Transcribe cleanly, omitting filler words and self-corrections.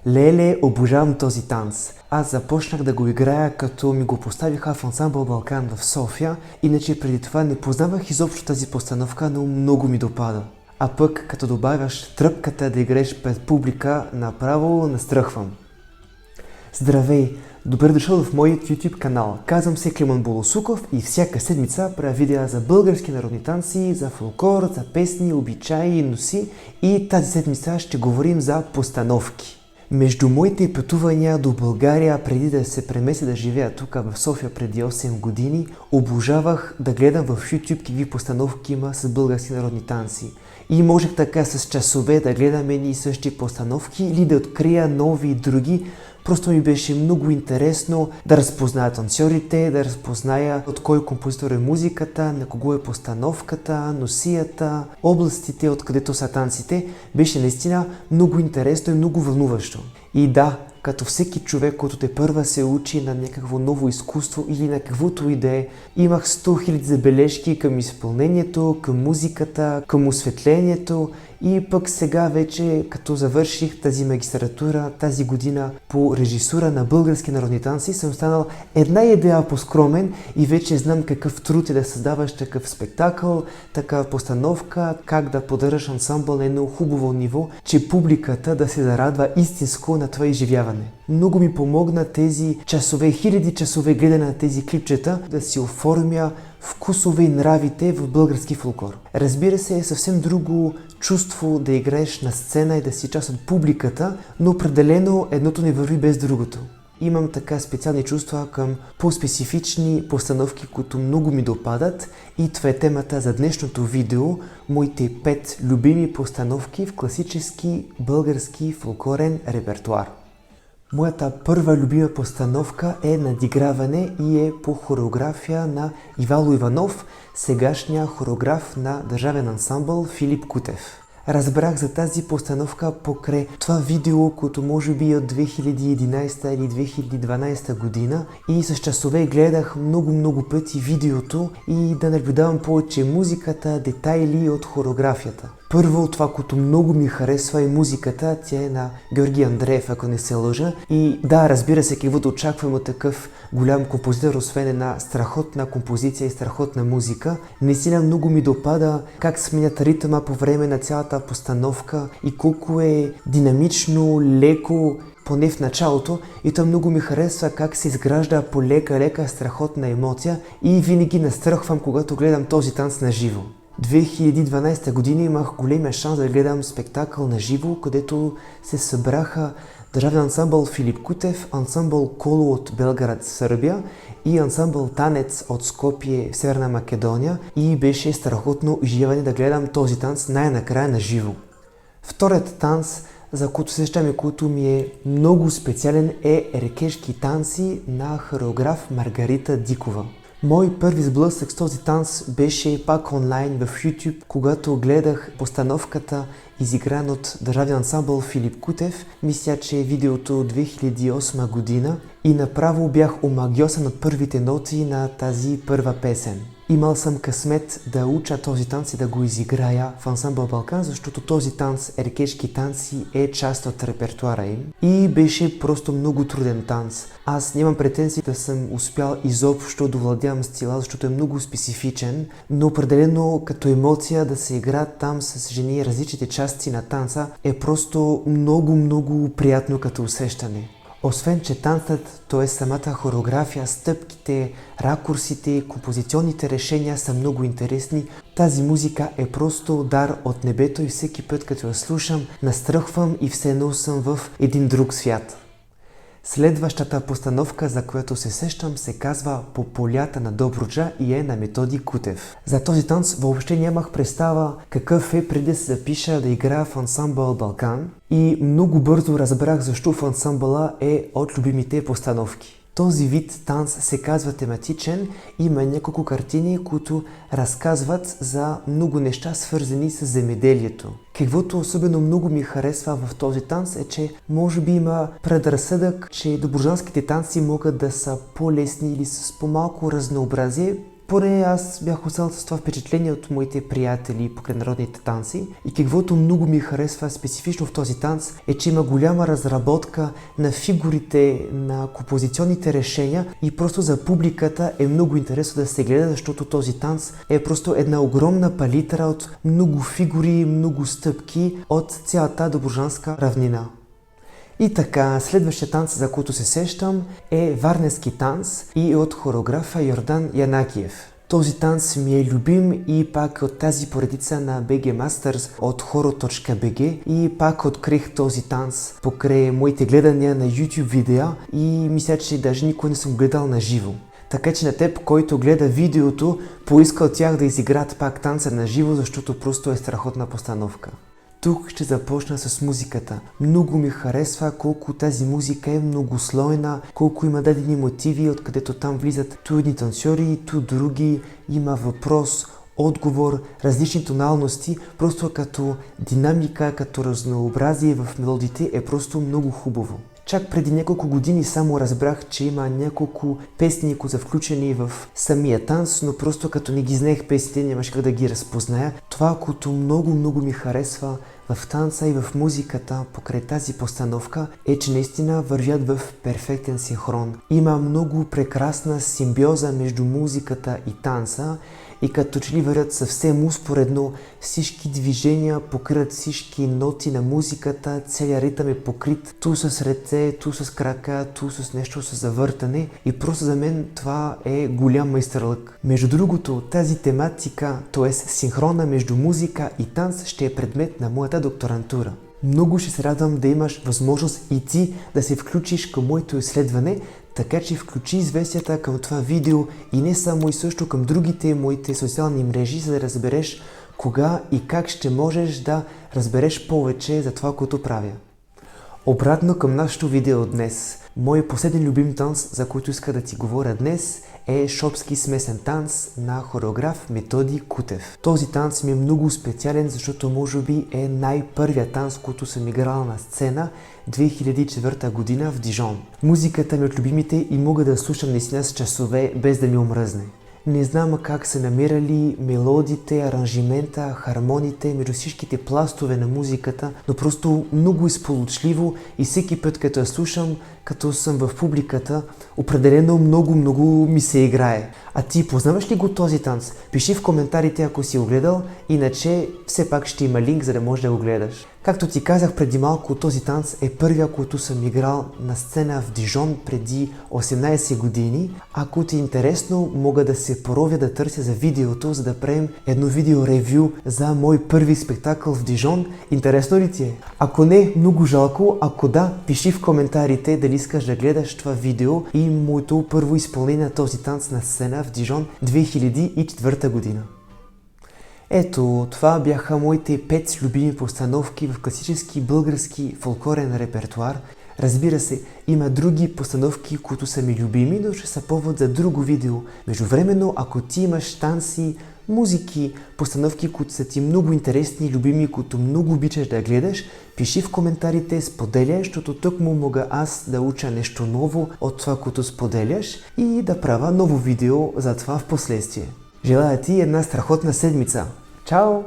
Леле, обожавам този танц. Аз започнах да го играя, като ми го поставиха в ансамбъл Балкан в София. Иначе преди това не познавах изобщо тази постановка, но много ми допада. А пък, като добавяш тръпката да играеш пред публика, направо настръхвам. Здравей! Добре дошъл в моят YouTube канал. Казвам се Климан Болосуков и всяка седмица правя видеа за български народни танци, за фолклор, за песни, обичаи и носи. И тази седмица ще говорим за постановки. Между моите пътувания до България, преди да се преместя да живея тук в София преди 8 години, обожавах да гледам в YouTube какви постановки има с български народни танци. И можех така с часове да гледам едни и същи постановки или да открия нови и други. Просто ми беше много интересно да разпозная танцорите, да разпозная от кой композитор е музиката, на кого е постановката, носията, областите, откъдето са танците. Беше наистина много интересно и много вълнуващо. И да, като всеки човек, който тепърва се учи на някакво ново изкуство или на каквото и да е, имах 100 000 забележки към изпълнението, към музиката, към осветлението. И пък сега вече, като завърших тази магистратура тази година по режисура на български народни танци, съм станал една идея по-скромен и вече знам какъв труд е да създаваш такъв спектакъл, такава постановка, как да поддържаш ансамбъл на едно хубаво ниво, че публиката да се зарадва истинско на това изживяване. Много ми помогна тези часове, хиляди часове гледане на тези клипчета, да си оформя вкусове и нравите в български фолклор. Разбира се, е съвсем друго чувство да играеш на сцена и да си част от публиката, но определено едното не върви без другото. Имам така специални чувства към по-специфични постановки, които много ми допадат, и това е темата за днешното видео, моите 5 любими постановки в класически български фолклорен репертуар. Моята първа любима постановка е надиграване и е по хореография на Ивайло Иванов, сегашния хореограф на държавен ансамбъл Филип Кутев. Разбрах за тази постановка покрай това видео, което може би от 2011 или 2012 година, и с часове гледах много пъти видеото и да наблюдавам повече музиката, детайли от хореографията. Първо, това, което много ми харесва, е музиката. Тя е на Георги Андреев, ако не се лъжа. И да, разбира се, каквото очаквам от такъв голям композитор, освен една страхотна композиция и страхотна музика. Наистина много ми допада как сменят ритъма по време на цялата постановка и колко е динамично, леко, поне в началото, и то много ми харесва как се изгражда по лека страхотна емоция и винаги настръхвам, когато гледам този танц на живо. 2012 година имах големия шанс да гледам спектакъл на живо, където се събраха държавен ансамбъл Филип Кутев, ансамбъл Коло от Белград, Сърбия и ансамбъл Танец от Скопие, Северна Македония, и беше страхотно изживяване да гледам този танц най-накрая на живо. Вторият танц, за който сещаме, който ми е много специален, е рекешки танци на хореограф Маргарита Дикова. Мой първи сблъсък с този танц беше пак онлайн в YouTube, когато гледах постановката, изигран от държавен ансамбъл Филип Кутев. Мисля, че е видеото от 2008 година, и направо бях омагьосан от първите ноти на тази първа песен. Имал съм късмет да уча този танц и да го изиграя в ансамбъл Балкан, защото този танц, рекешки танци, е част от репертуара им и беше просто много труден танц. Аз нямам претенции да съм успял изобщо да владявам стила, защото е много специфичен, но определено като емоция да се играят там с жени различните части на танца е просто много приятно като усещане. Освен, че танцът, т.е. самата хореография, стъпките, ракурсите, композиционните решения са много интересни, тази музика е просто дар от небето и всеки път, като я слушам, настръхвам и все едно съм в един друг свят. Следващата постановка, за която се сещам, се казва По полята на Добруджа и е на Методи Кутев. За този танц въобще нямах представа какъв е преди да се запиша да играя в ансамбъл Балкан, и много бързо разбрах защо в ансамбъла е от любимите постановки. Този вид танц се казва тематичен, има няколко картини, които разказват за много неща, свързани с земеделието. Каквото особено много ми харесва в този танц е, че може би има предразсъдък, че добруджанските танци могат да са по-лесни или с по-малко разнообразие. Поне аз бях останал с това впечатление от моите приятели покрай народните танци и каквото много ми харесва специфично в този танц е, че има голяма разработка на фигурите, на композиционните решения и просто за публиката е много интересно да се гледа, защото този танц е просто една огромна палитра от много фигури, много стъпки от цялата добруджанска равнина. И така, следващия танц, за който се сещам, е варненски танц и от хореографа Йордан Янакиев. Този танц ми е любим и пак от тази поредица на BG Masters от horo.bg и пак открих този танц покрай моите гледания на YouTube видеа и мисля, че даже никой не съм гледал на живо. Така че на теб, който гледа видеото, поиска от тях да изиграят пак танца на живо, защото просто е страхотна постановка. Тук ще започна с музиката. Много ми харесва колко тази музика е многослойна, колко има дадени мотиви, откъдето там влизат ту едни танцори, ту други, има въпрос, отговор, различни тоналности, просто като динамика, като разнообразие в мелодиите е просто много хубаво. Чак преди няколко години само разбрах, че има няколко песни, които са включени в самия танц, но просто като не ги знаех песните, нямаше как да ги разпозная. Това, което много ми харесва в танца и в музиката покрай тази постановка е, че наистина вървят в перфектен синхрон. Има много прекрасна симбиоза между музиката и танца и като че ли вървят съвсем успоредно, всички движения покриват всички ноти на музиката, целият ритъм е покрит ту с ръце, ту с крака, ту с нещо с завъртане и просто за мен това е голям майстърлък. Между другото, тази тематика, т.е. синхрона между музика и танц ще е предмет на моята докторантура. Много ще се радвам да имаш възможност и ти да се включиш към моето изследване, така че включи известията към това видео и не само и също към другите моите социални мрежи, за да разбереш кога и как ще можеш да разбереш повече за това, което правя. Обратно към нашото видео днес. Мой последен любим танц, за който иска да ти говоря днес, е шопски смесен танц на хореограф Методи Кутев. Този танц ми е много специален, защото може би е най-първият танц, който съм играла на сцена 2004 година в Дижон. Музиката ми е от любимите и мога да слушам наистина с часове без да ми омръзне. Не знам как са намирали мелодиите, аранжимента, хармониите между всичките пластове на музиката, но просто много изполучливо и всеки път като я слушам, като съм в публиката, определено много ми се играе. А ти познаваш ли го този танц? Пиши в коментарите, ако си го гледал, иначе все пак ще има линк, за да можеш да го гледаш. Както ти казах преди малко, този танц е първия, който съм играл на сцена в Дижон преди 18 години. Ако ти е интересно, мога да се поровя да търся за видеото, за да правим едно видео ревю за мой първи спектакъл в Дижон. Интересно ли ти е? Ако не, много жалко. Ако да, пиши в коментарите дали искаш да гледаш това видео и моето първо изпълнение на този танц на сцена в Дижон 2004 година. Ето, това бяха моите 5 любими постановки в класически български фолклорен репертуар. Разбира се, има други постановки, които са ми любими, но ще са повод за друго видео. Междувременно, ако ти имаш танци, музики, постановки, които са ти много интересни и любими, които много обичаш да гледаш, пиши в коментарите, споделяй, защото тук мога аз да уча нещо ново от това, което споделяш и да правя ново видео за това в последствие. Желая ти една страхотна седмица! Чао!